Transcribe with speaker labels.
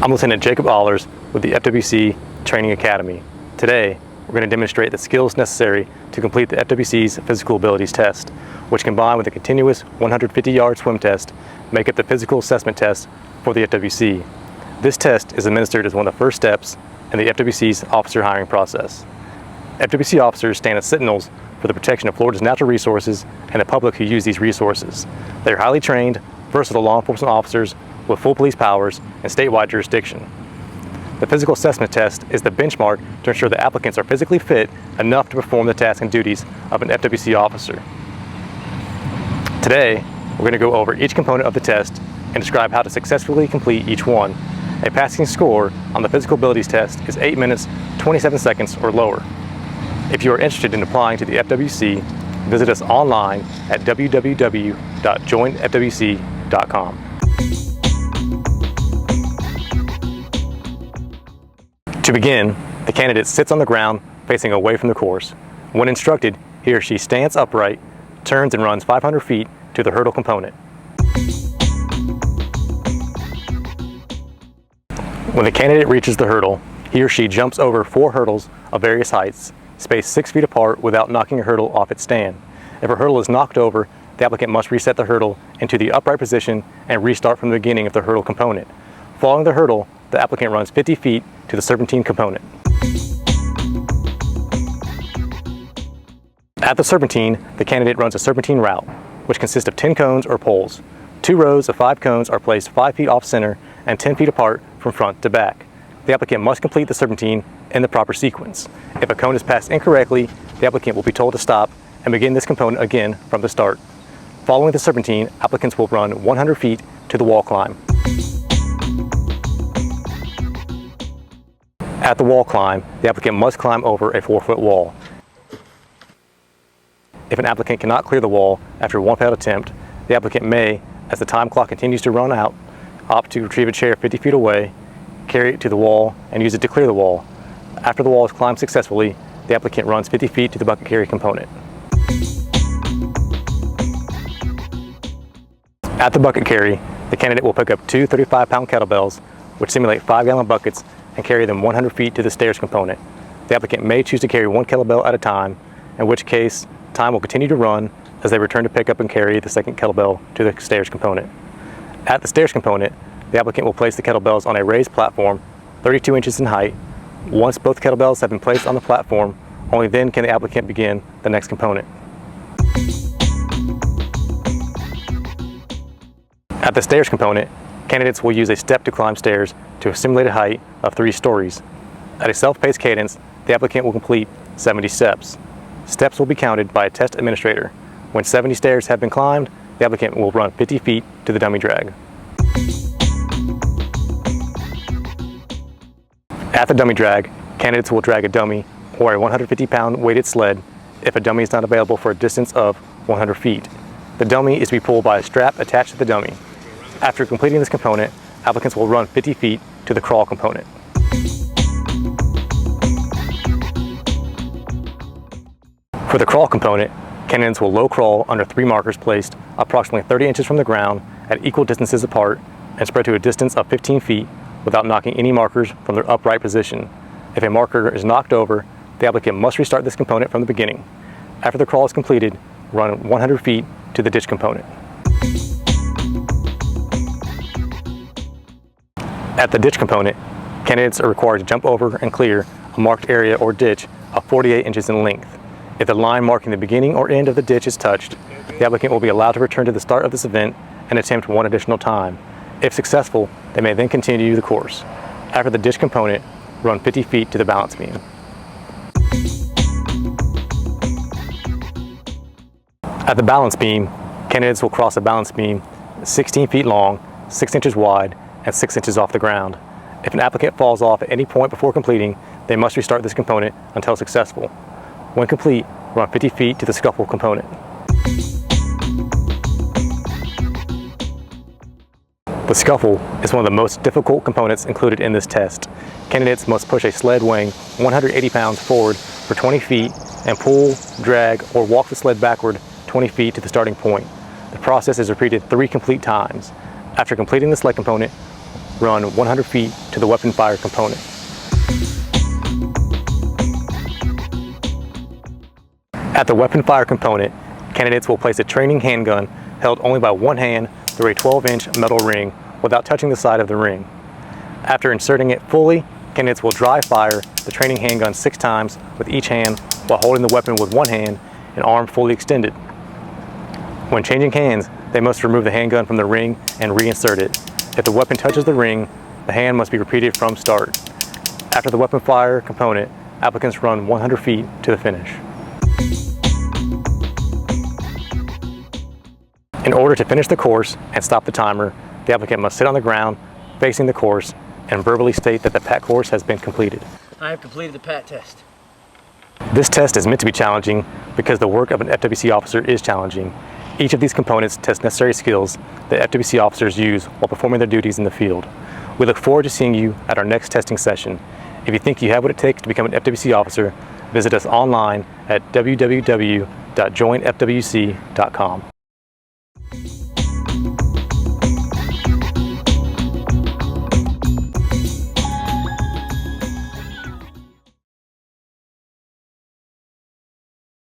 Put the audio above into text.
Speaker 1: I'm Lieutenant Jacob Allers with the FWC Training Academy. Today, we're going to demonstrate the skills necessary to complete the FWC's physical abilities test, which combined with a continuous 150-yard swim test make up the physical assessment test for the FWC. This test is administered as one of the first steps in the FWC's officer hiring process. FWC officers stand as sentinels for the protection of Florida's natural resources and the public who use these resources. They are highly trained, versatile law enforcement officers with full police powers and statewide jurisdiction. The physical assessment test is the benchmark to ensure the applicants are physically fit enough to perform the tasks and duties of an FWC officer. Today, we're going to go over each component of the test and describe how to successfully complete each one. A passing score on the physical abilities test is 8 minutes, 27 seconds or lower. If you are interested in applying to the FWC, visit us online at www.joinfwc.com. To begin, the candidate sits on the ground facing away from the course. When instructed, he or she stands upright, turns and runs 500 feet to the hurdle component. When the candidate reaches the hurdle, he or she jumps over 4 hurdles of various heights, spaced 6 feet apart without knocking a hurdle off its stand. If a hurdle is knocked over, the applicant must reset the hurdle into the upright position and restart from the beginning of the hurdle component. Following the hurdle, the applicant runs 50 feet to the serpentine component. At the serpentine, the candidate runs a serpentine route, which consists of 10 cones or poles. 2 rows of 5 cones are placed 5 feet off center and 10 feet apart from front to back. The applicant must complete the serpentine in the proper sequence. If a cone is passed incorrectly, the applicant will be told to stop and begin this component again from the start. Following the serpentine, applicants will run 100 feet to the wall climb. At the wall climb, the applicant must climb over a 4-foot wall. If an applicant cannot clear the wall after one failed attempt, the applicant may, as the time clock continues to run out, opt to retrieve a chair 50 feet away, carry it to the wall, and use it to clear the wall. After the wall is climbed successfully, the applicant runs 50 feet to the bucket carry component. At the bucket carry, the candidate will pick up 2 35-pound kettlebells, which simulate 5-gallon buckets, and carry them 100 feet to the stairs component. The applicant may choose to carry 1 kettlebell at a time, in which case time will continue to run as they return to pick up and carry the second kettlebell to the stairs component. At the stairs component, the applicant will place the kettlebells on a raised platform 32 inches in height. Once both kettlebells have been placed on the platform, only then can the applicant begin the next component. At the stairs component, candidates will use a step to climb stairs to a simulated height of 3 stories. At a self-paced cadence, the applicant will complete 70 steps. Steps will be counted by a test administrator. When 70 stairs have been climbed, the applicant will run 50 feet to the dummy drag. At the dummy drag, candidates will drag a dummy or a 150-pound weighted sled if a dummy is not available for a distance of 100 feet. The dummy is to be pulled by a strap attached to the dummy. After completing this component, applicants will run 50 feet to the crawl component. For the crawl component, candidates will low crawl under 3 markers placed approximately 30 inches from the ground at equal distances apart and spread to a distance of 15 feet without knocking any markers from their upright position. If a marker is knocked over, the applicant must restart this component from the beginning. After the crawl is completed, run 100 feet to the ditch component. At the ditch component, candidates are required to jump over and clear a marked area or ditch of 48 inches in length. If the line marking the beginning or end of the ditch is touched, the applicant will be allowed to return to the start of this event and attempt 1 additional time. If successful, they may then continue the course. After the ditch component, run 50 feet to the balance beam. At the balance beam, candidates will cross a balance beam 16 feet long, 6 inches wide, and 6 inches off the ground. If an applicant falls off at any point before completing, they must restart this component until successful. When complete, run 50 feet to the SCUFFLE component. The SCUFFLE is one of the most difficult components included in this test. Candidates must push a sled weighing 180 pounds forward for 20 feet and pull, drag, or walk the sled backward 20 feet to the starting point. The process is repeated 3 complete times. After completing the sled component, run 100 feet to the weapon fire component. At the weapon fire component, candidates will place a training handgun held only by one hand through a 12-inch metal ring without touching the side of the ring. After inserting it fully, candidates will dry fire the training handgun 6 times with each hand while holding the weapon with one hand and arm fully extended. When changing hands, they must remove the handgun from the ring and reinsert it. If the weapon touches the ring, the hand must be repeated from start. After the weapon fire component, applicants run 100 feet to the finish. In order to finish the course and stop the timer, the applicant must sit on the ground facing the course and verbally state that the PAT course has been completed.
Speaker 2: I have completed the PAT test.
Speaker 1: This test is meant to be challenging because the work of an FWC officer is challenging. Each of these components tests necessary skills that FWC officers use while performing their duties in the field. We look forward to seeing you at our next testing session. If you think you have what it takes to become an FWC officer, visit us online at www.joinfwc.com.